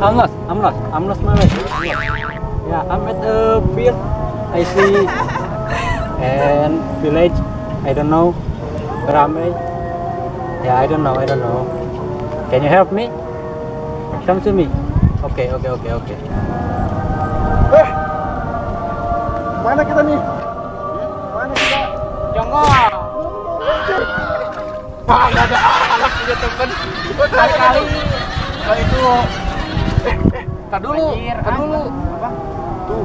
I'm lost my way. Yeah, I'm at the field. I see and village. I don't know where am I? Yeah, I don't know. Can you help me? Come to me. Okay. Mana kita nih? Mana kita? Jongkok. Nggak ada alat punya temen. Kali-kali. Kalau itu. Tar dulu. Apa? Tuh,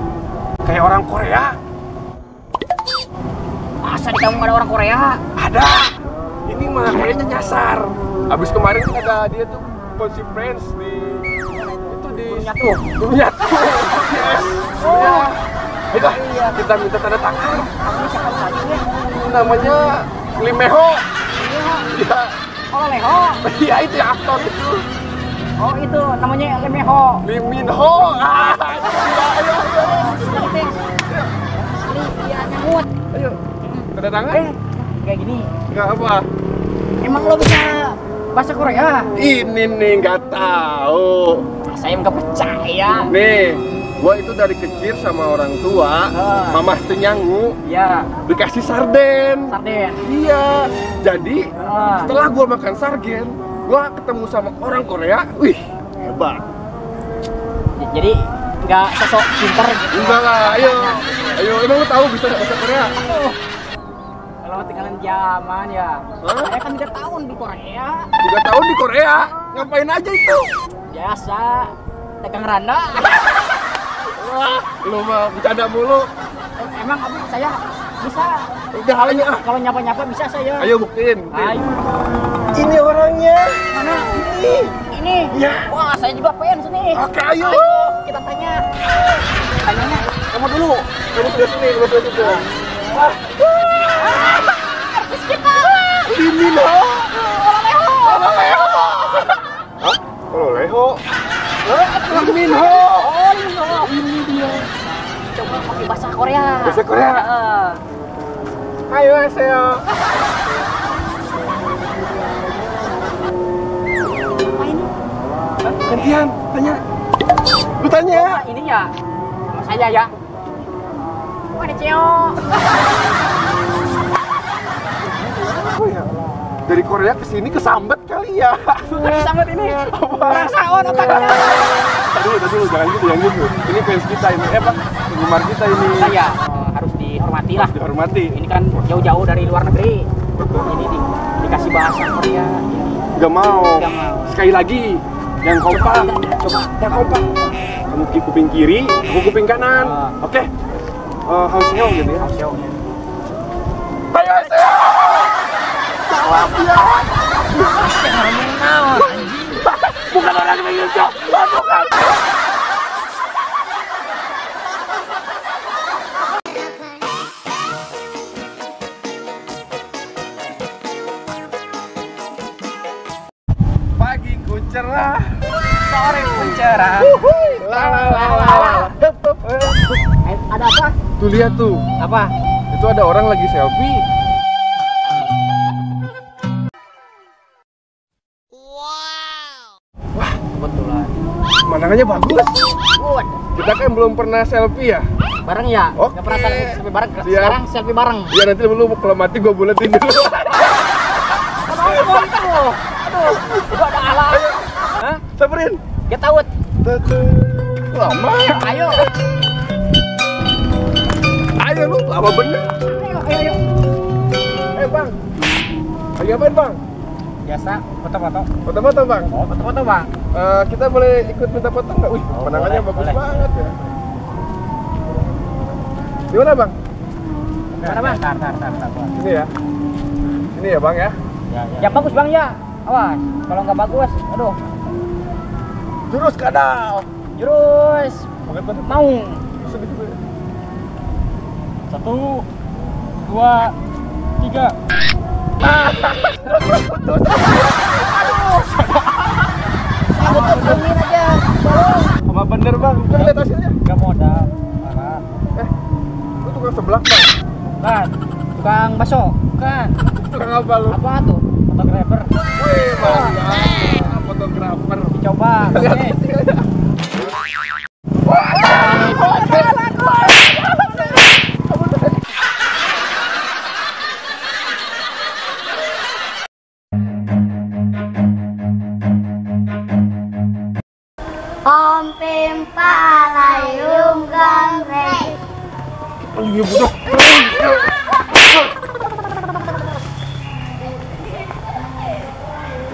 kayak orang Korea. Masa di kamu ada orang Korea? Ada. Ini mah kayaknya nyasar. Abis kemarin ada dia tuh Possi Friends di Nyatu. Nyatu. Yes. Oh. Ayo, kita minta tanda tangan. Kamu siapa lagi ya? Namanya Lee Meho. Iya. Oh, Leho. Iya itu ya, aktor itu. Oh, itu namanya Lemeho. Lee Min Ho. Ayo. Iya, nyamut. Ayo. Tanda tangan? Kayak gini. Enggak apa. Emang lo bisa bahasa Korea? Ini nih nggak tahu. Saya nggak percaya. Nih, gua itu dari kecil sama orang tua, mamah tenyangu, Ya, dikasih sarden. sarden. Iya. Jadi setelah gua makan sarden, gua ketemu sama orang Korea. Wih, hebat. Jadi nggak sosok pinter gitu. Enggak lah, ayo, emang lu tahu bisa bahasa Korea? Kalau ketinggalan zaman ya. Hah? Saya kan 3 tahun di Korea. 3 tahun di Korea, ngapain aja itu? Biasa dagang randa. Wah, lu mah bercanda mulu. Emang abis saya bisa. Udah ayo ah. Kalau nyapa-nyapa bisa saya. Ayo buktiin. Ayo. Ini orangnya. Mana? Ini. Ya. Wah, saya juga fans nih. Oke, ayo. Kita tanya. Tanyanya kamu dulu. Kamu sudah sini, kamu sudah sini. Artis kita. Lee Min Ho. Leho. Hah? Kalau Leho? Lee Min Ho. Oh, ini dia. Coba pakai bahasa Korea. Bahasa Korea? Ayo, Aseo. Apa ini? Gantian, tanya. Lu tanya. Ini ya. Sama saya ya. Ada Ceo. Oh ya. Dari Korea ke sini kesambet kali ya. Sangat ini. Perasaan otaknya. Tadi dulu, jangan gitu. Ini fans kita ini, apa? Penggemar kita ini. Saya harus dihormati lah. Dihormati. Ini kan jauh-jauh dari luar negeri. Betul. Ini dikasih bahasa Korea. Gak mau. Nggak mau. Sekali lagi, yang kompak. Coba. Yang kompak. Kamu kuping kiri, aku kuping kanan. Oke. Hausnya gitu ya. Hausnya. Ayo, Aseo. Jawab ya. Bukan orang Indonesia. Bukan. Pagiku cerah, Soreku cerah. Ada apa? Tuh lihat tuh, Apa? itu ada orang lagi selfie. Wah, Kebetulan. pemandangannya bagus. Good. Kita kan belum pernah selfie ya. Bareng ya? Oke. Nggak pernah selfie bareng. Siap. Sekarang selfie bareng. Ya nanti lu kalau mati gue buletin dulu. Aduh, udah ada alat. Hah? Samperin. Get out. Lama. Ayo. Ayo lu, lama bener. Ayo. Bang. Lagi apain bang? Biasa foto-foto. Foto-foto bang. Oh, foto-foto, Bang. Kita boleh ikut minta foto nggak? Wih, pemandangannya boleh, bagus boleh. banget ya. Di mana bang? Mana, Bang? Tar. Ini ya. Ini ya bang ya. Ya bagus, Bang ya. Awas, kalau nggak bagus, aduh. Jurus kadal. Jurus mau. Segitu gue. 1, 2, 3. Betul-betulin aja. Sama bener bang. Coba lihat hasilnya. Gak modal. Parah. Lu tukang seblak bang. Kan, tukang bakso. Kan. Tukang apa lu? Apa tuh? Fotografer. Wih, bang. Fotografer. Dicoba. Oke. ompim palayung gandreng. Iya bodoh.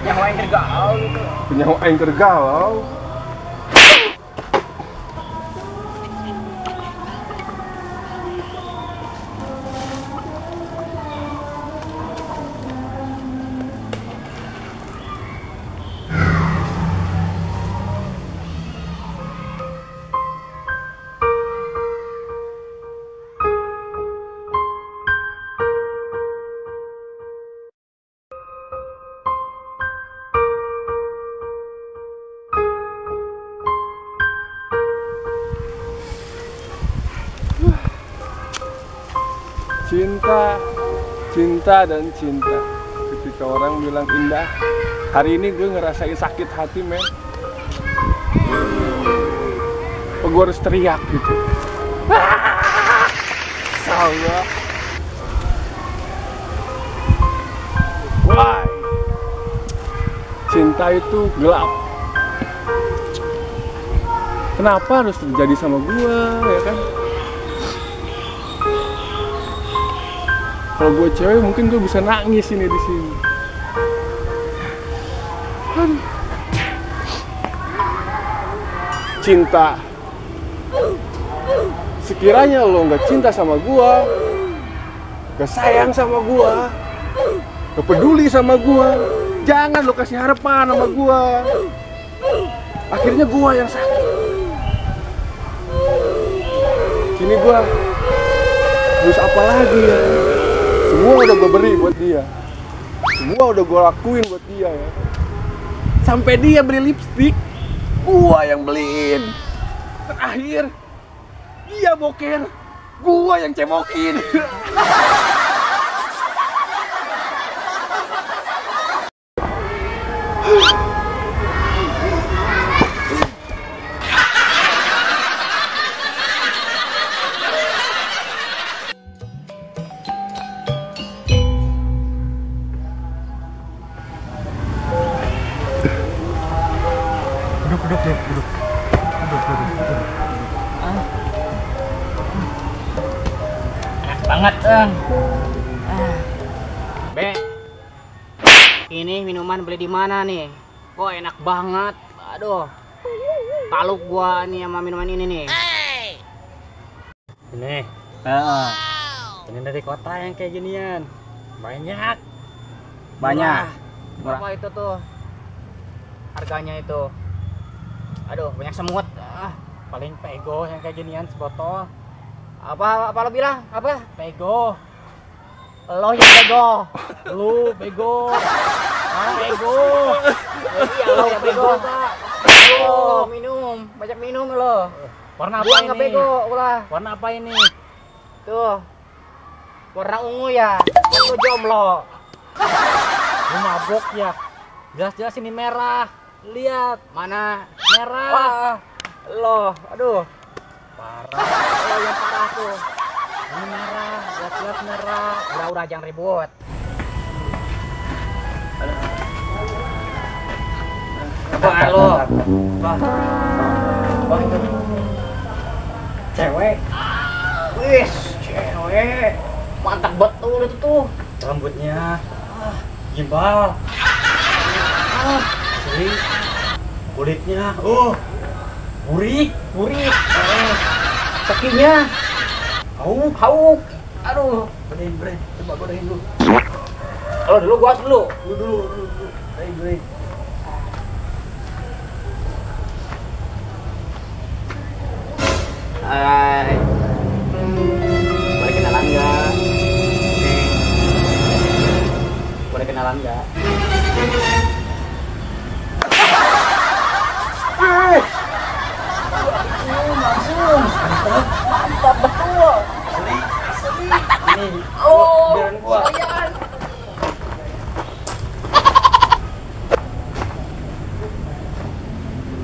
Yang lain tergalau gitu. Penyawa aing tergalau. Cinta, cinta dan cinta. Ketika orang bilang indah, hari ini gue ngerasain sakit hati, men. Oh, gue harus teriak gitu. Allah. Why? Cinta itu gelap. Kenapa harus terjadi sama gue, ya kan? Kalau gue cewek mungkin gue bisa nangis ini di sini. Cinta. Sekiranya lo nggak cinta sama gue, nggak sayang sama gue, nggak peduli sama gue, jangan lo kasih harapan sama gue. Akhirnya gue yang sakit. Kini gue harus apa lagi ya? Semua udah gue beri buat dia, semua udah gue lakuin buat dia ya. Sampai dia beli lipstik, gue yang beliin. Terakhir dia boker, gue yang cemokin. Duduk. Enak banget, Bang. Be, ini minuman beli di mana nih? Kok enak banget. Aduh, paluk gua nih sama minuman ini nih. Ini. Ini dari kota yang kayak ginian. Banyak. Banyak. Murah. Berapa itu tuh? Harganya itu. Aduh, banyak semut. Paling pego yang kayak ginian sebotol. Apa lo bilang? Apa? Pego. Lo yang bego. Lu bego. Bego. Iya lo yang bego. Bego, minum. Banyak minum lo. Warna apa Gua ini? nggak bego, ulah. Warna apa ini? Tuh. Warna ungu ya. Kan lo jomblo. Lu mabok ya. Jelas-jelas ini merah. Lihat. Mana? Merah. Wah. Lo, aduh. Parah. Lo yang parah tuh. Ini merah. Jelas-jelas merah. Udah jangan ribut. Apaan lo? Wah itu cewek. Wih, cewek. Mantap betul itu tuh. Rambutnya gimbal. Asli. Kulitnya burik. Kakinya hauk. Aduh. Godain. Coba godain dulu. Lo dulu, gua dulu. Lu dulu. Godain. Hai. Boleh kenalan nggak? Boleh kenalan nggak? Langsung. Mantap betul. Asli. Ini. Oh, biarin gua. sayang.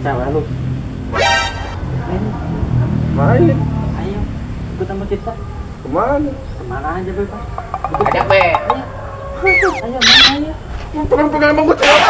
Sama lu. Main Ayo. Ikut sama kita. kemana? Kemana aja bebas. Ajak be. Ayo, ayo. Pegang-pegang emang gue cewek.